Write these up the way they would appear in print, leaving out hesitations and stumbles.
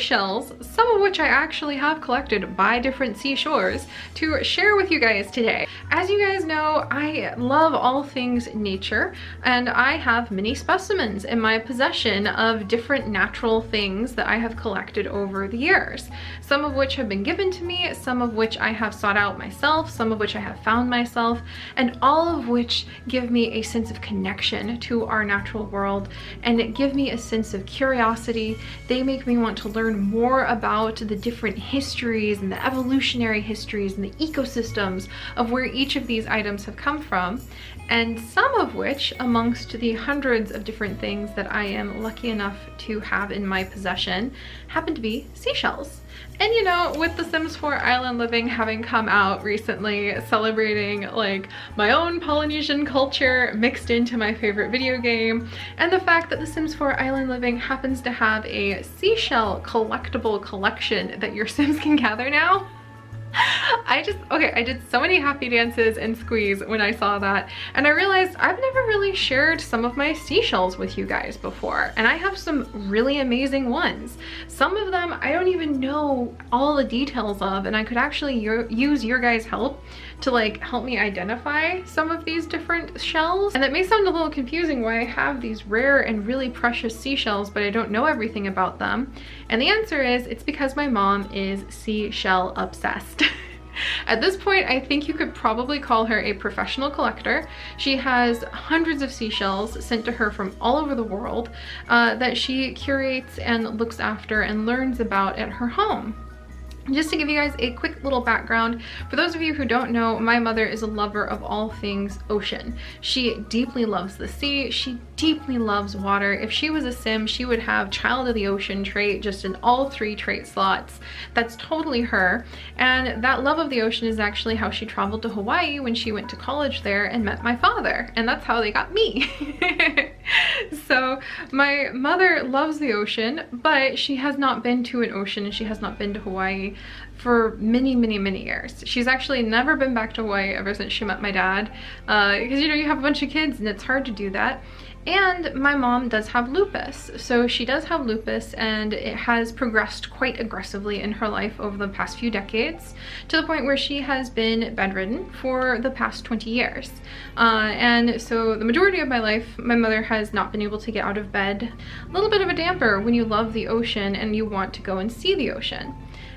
seashells, some of which I actually have collected by different seashores, to share with you guys today. As you guys know, I love all things nature, and I have many specimens in my possession of different natural things that I have collected over the years. Some of which have been given to me, some of which I have sought out myself, some of which I have found myself, and all of which give me a sense of connection to our natural world, and give me a sense of curiosity. They make me want to learn more about the different histories and the evolutionary histories and the ecosystems of where each of these items have come from, and some of which, amongst the hundreds of different things that I am lucky enough to have in my possession, happen to be seashells. And you know, with The Sims 4 Island Living having come out recently, celebrating like my own Polynesian culture mixed into my favorite video game, and the fact that The Sims 4 Island Living happens to have a seashell collectible collection that your Sims can gather now, I did so many happy dances and squeeze when I saw that, and I realized I've never really shared some of my seashells with you guys before, and I have some really amazing ones. Some of them I don't even know all the details of, and I could actually use your guys' help to like help me identify some of these different shells. And that may sound a little confusing why I have these rare and really precious seashells but I don't know everything about them. And the answer is, it's because my mom is seashell obsessed. At this point, I think you could probably call her a professional collector. She has hundreds of seashells sent to her from all over the world that she curates and looks after and learns about at her home. Just to give you guys a quick little background, for those of you who don't know, my mother is a lover of all things ocean. She deeply loves the sea. She deeply loves water. If she was a Sim, she would have Child of the Ocean trait just in all 3 trait slots. That's totally her. And that love of the ocean is actually how she traveled to Hawaii when she went to college there and met my father. And that's how they got me. So my mother loves the ocean, but she has not been to an ocean and she has not been to Hawaii for many years. She's actually never been back to Hawaii ever since she met my dad, because you know, you have a bunch of kids and it's hard to do that. And my mom does have lupus. So she does have lupus, and it has progressed quite aggressively in her life over the past few decades, to the point where she has been bedridden for the past 20 years. And so the majority of my life, my mother has not been able to get out of bed. A little bit of a damper when you love the ocean and you want to go and see the ocean.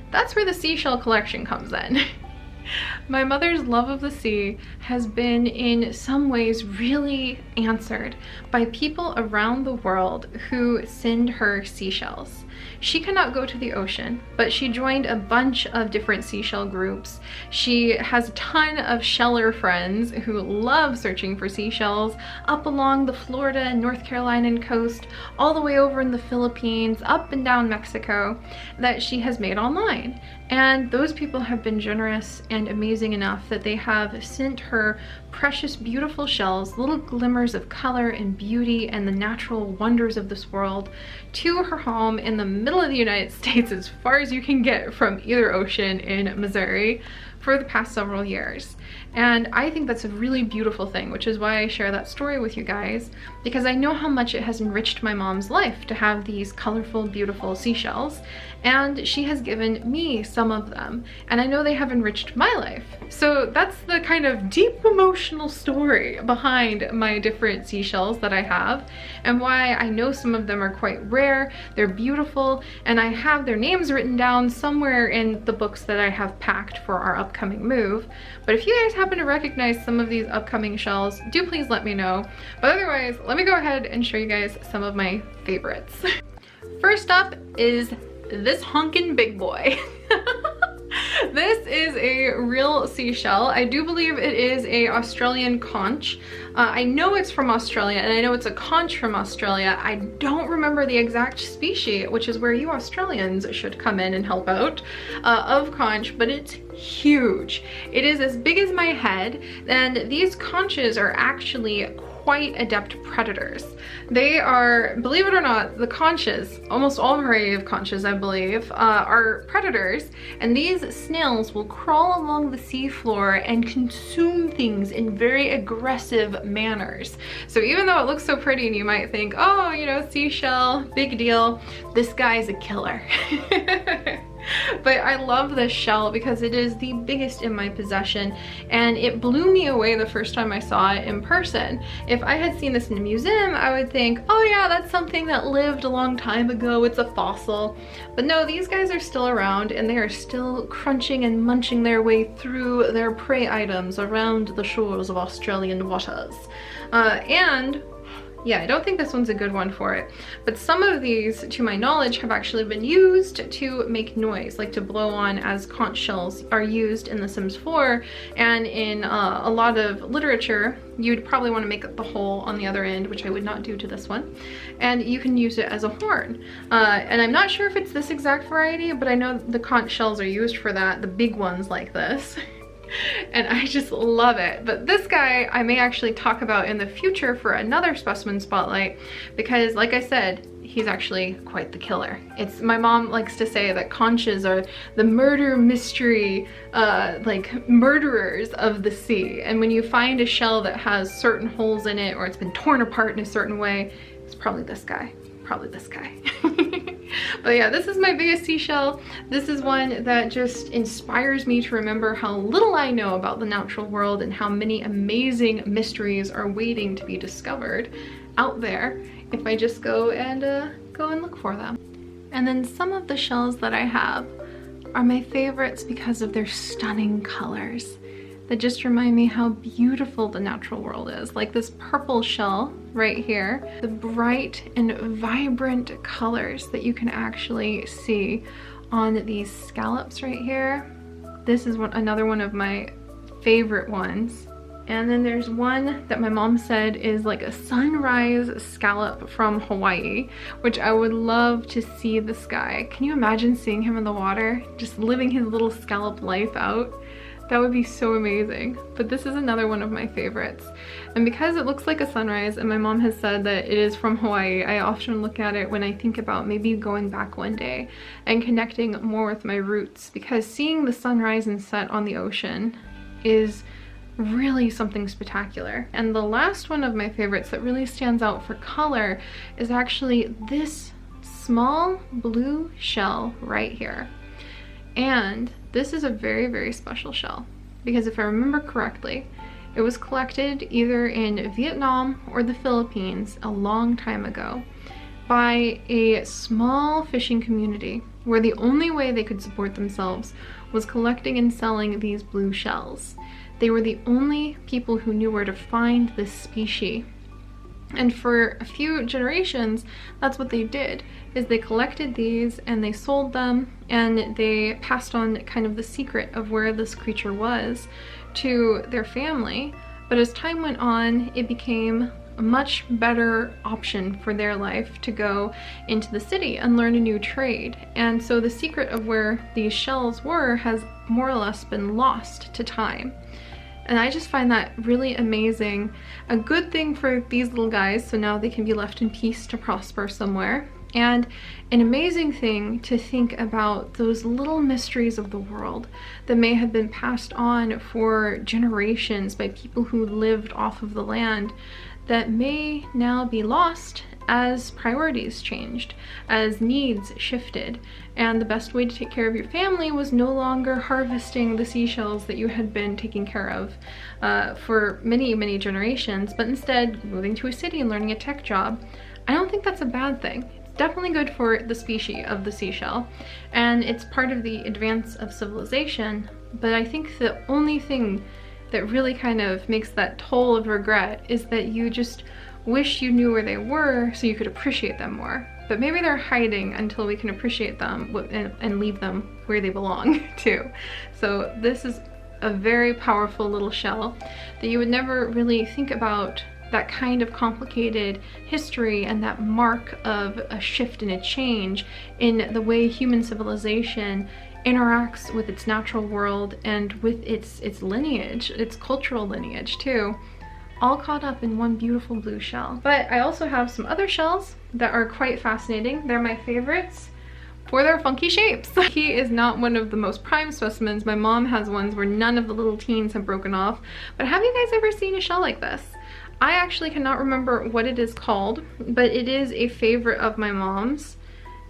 That's where the seashell collection comes in. My mother's love of the sea has been in some ways really answered by people around the world who send her seashells. She cannot go to the ocean, but she joined a bunch of different seashell groups. She has a ton of sheller friends who love searching for seashells up along the Florida and North Carolina coast, all the way over in the Philippines, up and down Mexico, that she has made online. And those people have been generous and amazing enough that they have sent her precious, beautiful shells, little glimmers of color and beauty and the natural wonders of this world, to her home in the middle of the United States, as far as you can get from either ocean in Missouri, for the past several years. And I think that's a really beautiful thing, which is why I share that story with you guys, because I know how much it has enriched my mom's life to have these colorful, beautiful seashells, and she has given me some of them, and I know they have enriched my life. So that's the kind of deep emotional story behind my different seashells that I have, and why I know some of them are quite rare, they're beautiful, and I have their names written down somewhere in the books that I have packed for our upcoming move. But if you guys happen to recognize some of these upcoming shells, do please let me know. But otherwise, let me go ahead and show you guys some of my favorites. First up is this honkin' big boy. This is a real seashell. I do believe it is a Australian conch. I know it's from Australia, and I know it's a conch from Australia. I don't remember the exact species, which is where you Australians should come in and help out, of conch, but it's huge. It is as big as my head, and these conches are actually quite adept predators. They are, believe it or not, the conches, almost all variety of conches I believe, are predators, and these snails will crawl along the seafloor and consume things in very aggressive manners. So even though it looks so pretty and you might think, oh, you know, seashell, big deal, this guy's a killer. But I love this shell because it is the biggest in my possession, and it blew me away the first time I saw it in person. If I had seen this in a museum, I would think, oh yeah, that's something that lived a long time ago, it's a fossil. But no, these guys are still around, and they are still crunching and munching their way through their prey items around the shores of Australian waters. And yeah, I don't think this one's a good one for it, but some of these, to my knowledge, have actually been used to make noise, like to blow on, as conch shells are used in The Sims 4, and in a lot of literature, you'd probably want to make the hole on the other end, which I would not do to this one, and you can use it as a horn. And I'm not sure if it's this exact variety, but I know the conch shells are used for that, the big ones like this. And I just love it. But this guy I may actually talk about in the future for another specimen spotlight, because like I said, he's actually quite the killer. It's, my mom likes to say that conches are the murder mystery, like murderers of the sea. And when you find a shell that has certain holes in it, or it's been torn apart in a certain way, it's probably this guy. Probably this guy. But yeah, this is my biggest seashell. This is one that just inspires me to remember how little I know about the natural world and how many amazing mysteries are waiting to be discovered out there if I just go and look for them. And then some of the shells that I have are my favorites because of their stunning colors that just remind me how beautiful the natural world is. Like this purple shell right here, the bright and vibrant colors that you can actually see on these scallops right here. This is another one of my favorite ones. And then there's one that my mom said is like a sunrise scallop from Hawaii, which I would love to see this guy. Can you imagine seeing him in the water, just living his little scallop life out? That would be so amazing. But this is another one of my favorites. And because it looks like a sunrise, and my mom has said that it is from Hawaii, I often look at it when I think about maybe going back one day and connecting more with my roots, because seeing the sunrise and set on the ocean is really something spectacular. And the last one of my favorites that really stands out for color is actually this small blue shell right here. And this is a very, very special shell, because if I remember correctly, it was collected either in Vietnam or the Philippines a long time ago by a small fishing community where the only way they could support themselves was collecting and selling these blue shells. They were the only people who knew where to find this species. And for a few generations, that's what they did, is they collected these and they sold them, and they passed on kind of the secret of where this creature was to their family. But as time went on, it became a much better option for their life to go into the city and learn a new trade. And so the secret of where these shells were has more or less been lost to time. And I just find that really amazing. A good thing for these little guys, so now they can be left in peace to prosper somewhere. And an amazing thing to think about those little mysteries of the world that may have been passed on for generations by people who lived off of the land, that may now be lost as priorities changed, as needs shifted, and the best way to take care of your family was no longer harvesting the seashells that you had been taking care of for many, many generations, but instead moving to a city and learning a tech job. I don't think that's a bad thing. It's definitely good for the species of the seashell, and it's part of the advance of civilization, but I think the only thing that really kind of makes that toll of regret is that you just wish you knew where they were so you could appreciate them more. But maybe they're hiding until we can appreciate them and leave them where they belong too. So this is a very powerful little shell that you would never really think about, that kind of complicated history and that mark of a shift and a change in the way human civilization interacts with its natural world and with its lineage, its cultural lineage too. all caught up in one beautiful blue shell. But I also have some other shells that are quite fascinating. They're my favorites for their funky shapes. He is not one of the most prime specimens. My mom has ones where none of the little teens have broken off. But have you guys ever seen a shell like this? I actually cannot remember what it is called, but it is a favorite of my mom's.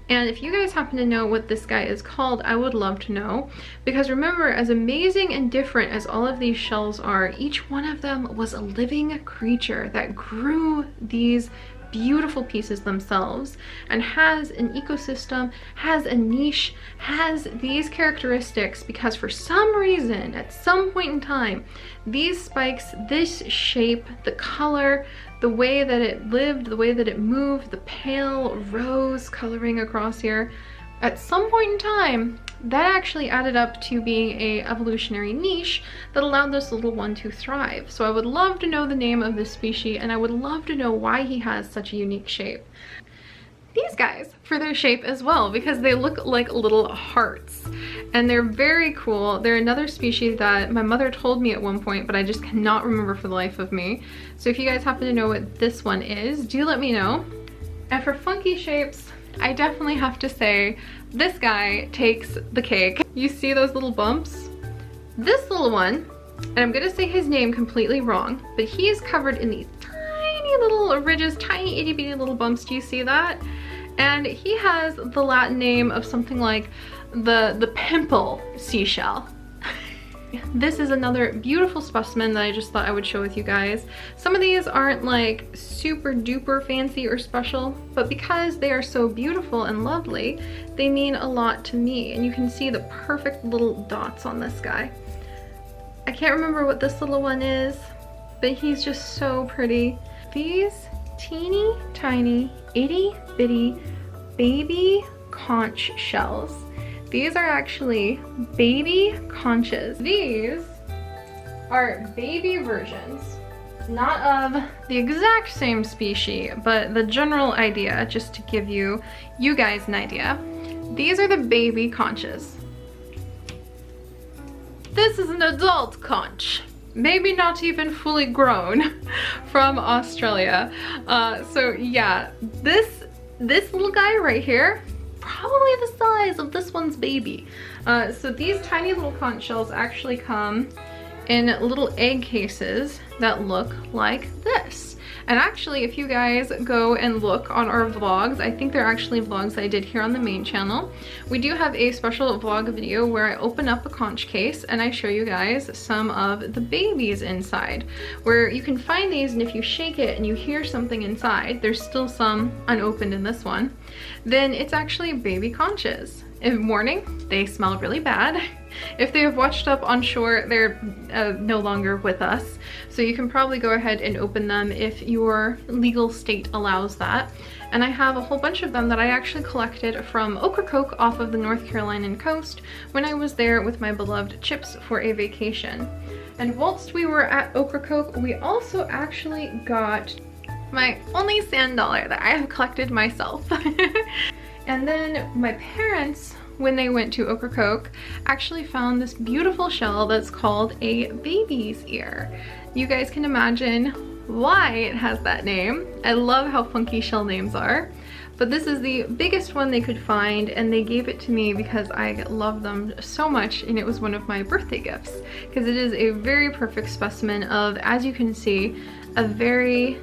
And if you guys happen to know what this guy is called, I would love to know. Because remember, as amazing and different as all of these shells are, each one of them was a living creature that grew these beautiful pieces themselves and has an ecosystem, has a niche, has these characteristics because for some reason, at some point in time, these spikes, this shape, the color, the way that it lived, the way that it moved, the pale rose coloring across here, at some point in time, that actually added up to being a evolutionary niche that allowed this little one to thrive. So I would love to know the name of this species, and I would love to know why he has such a unique shape. These guys for their shape as well, because they look like little hearts and they're very cool. They're another species that my mother told me at one point, but I just cannot remember for the life of me. So if you guys happen to know what this one is, do let me know. And for funky shapes, I definitely have to say this guy takes the cake. You see those little bumps? This little one, and I'm gonna say his name completely wrong, but he is covered in these tiny little ridges, tiny itty bitty little bumps. Do you see that? And he has the Latin name of something like the pimple seashell. This is another beautiful specimen that I just thought I would show with you guys. Some of these aren't like super duper fancy or special, but because they are so beautiful and lovely, they mean a lot to me. And you can see the perfect little dots on this guy. I can't remember what this little one is, but he's just so pretty. These teeny tiny itty bitty baby conch shells. These are actually baby conches. These are baby versions, not of the exact same species, but the general idea, just to give you guys an idea. These are the baby conches. This is an adult conch, maybe not even fully grown, from Australia. So yeah, this little guy right here, probably the size of this one's baby. So these tiny little conch shells actually come in little egg cases that look like this. And actually, if you guys go and look on our vlogs, I think they're actually vlogs that I did here on the main channel. We do have a special vlog video where I open up a conch case and I show you guys some of the babies inside, where you can find these, and if you shake it and you hear something inside, there's still some unopened in this one, then it's actually baby conches. In warning, they smell really bad. If they have washed up on shore, they're no longer with us. So you can probably go ahead and open them if your legal state allows that. And I have a whole bunch of them that I actually collected from Ocracoke off of the North Carolinian coast when I was there with my beloved Chips for a vacation. And whilst we were at Ocracoke, we also actually got my only sand dollar that I have collected myself. And then my parents, when they went to Ocracoke, actually found this beautiful shell that's called a baby's ear. You guys can imagine why it has that name. I love how funky shell names are. But this is the biggest one they could find, and they gave it to me because I love them so much, and it was one of my birthday gifts. Because it is a very perfect specimen of, as you can see, a very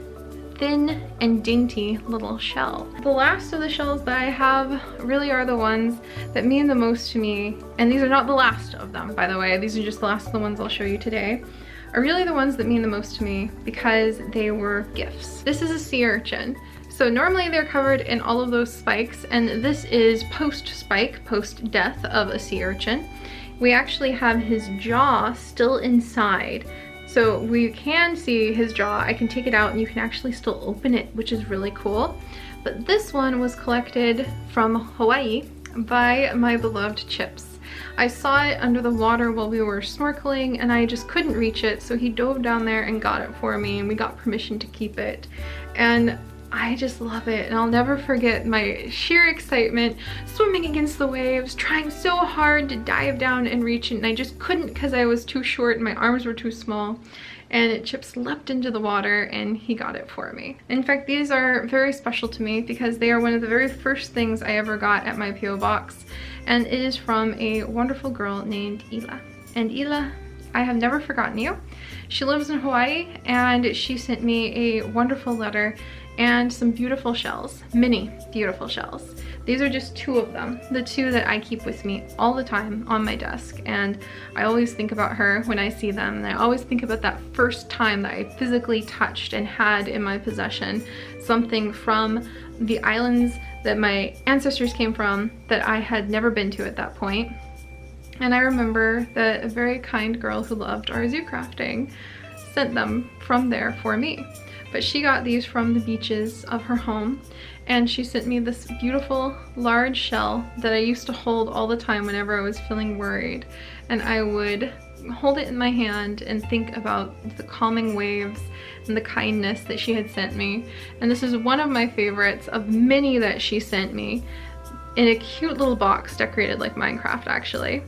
thin and dainty little shell. The last of the shells that I have really are the ones that mean the most to me, and these are not the last of them, by the way, these are just the last of the ones I'll show you today, are really the ones that mean the most to me because they were gifts. This is a sea urchin. So normally they're covered in all of those spikes, and this is post-spike, post-death of a sea urchin. We actually have his jaw still inside. So we can see his jaw. I can take it out and you can actually still open it, which is really cool. But this one was collected from Hawaii by my beloved Chips. I saw it under the water while we were snorkeling and I just couldn't reach it, so he dove down there and got it for me, and we got permission to keep it. And I just love it, and I'll never forget my sheer excitement swimming against the waves, trying so hard to dive down and reach it, and I just couldn't because I was too short and my arms were too small. and Chips leapt into the water and he got it for me. In fact, these are very special to me because they are one of the very first things I ever got at my PO box, and it is from a wonderful girl named Ela. And Ela, I have never forgotten you. She lives in Hawaii and she sent me a wonderful letter and some beautiful shells, many beautiful shells. These are just 2 of them, the 2 that I keep with me all the time on my desk, and I always think about her when I see them, and I always think about that first time that I physically touched and had in my possession something from the islands that my ancestors came from that I had never been to at that point. And I remember that a very kind girl who loved our zoo crafting sent them from there for me. But she got these from the beaches of her home, and she sent me this beautiful large shell that I used to hold all the time whenever I was feeling worried. And I would hold it in my hand and think about the calming waves and the kindness that she had sent me. And this is one of my favorites of many that she sent me, in a cute little box decorated like Minecraft actually,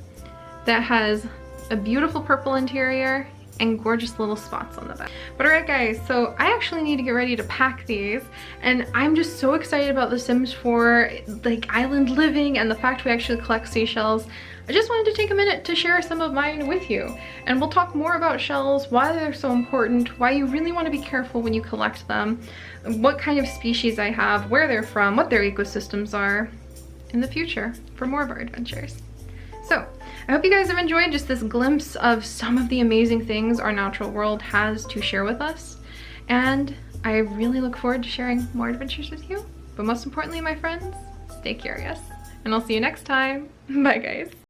that has a beautiful purple interior and gorgeous little spots on the back. But alright guys, so I actually need to get ready to pack these, and I'm just so excited about The Sims 4, like island living, and the fact we actually collect seashells. I just wanted to take a minute to share some of mine with you, and we'll talk more about shells, why they're so important, why you really want to be careful when you collect them, what kind of species I have, where they're from, what their ecosystems are in the future for more of our adventures. So, I hope you guys have enjoyed just this glimpse of some of the amazing things our natural world has to share with us. And I really look forward to sharing more adventures with you. But most importantly, my friends, stay curious. And I'll see you next time. Bye guys.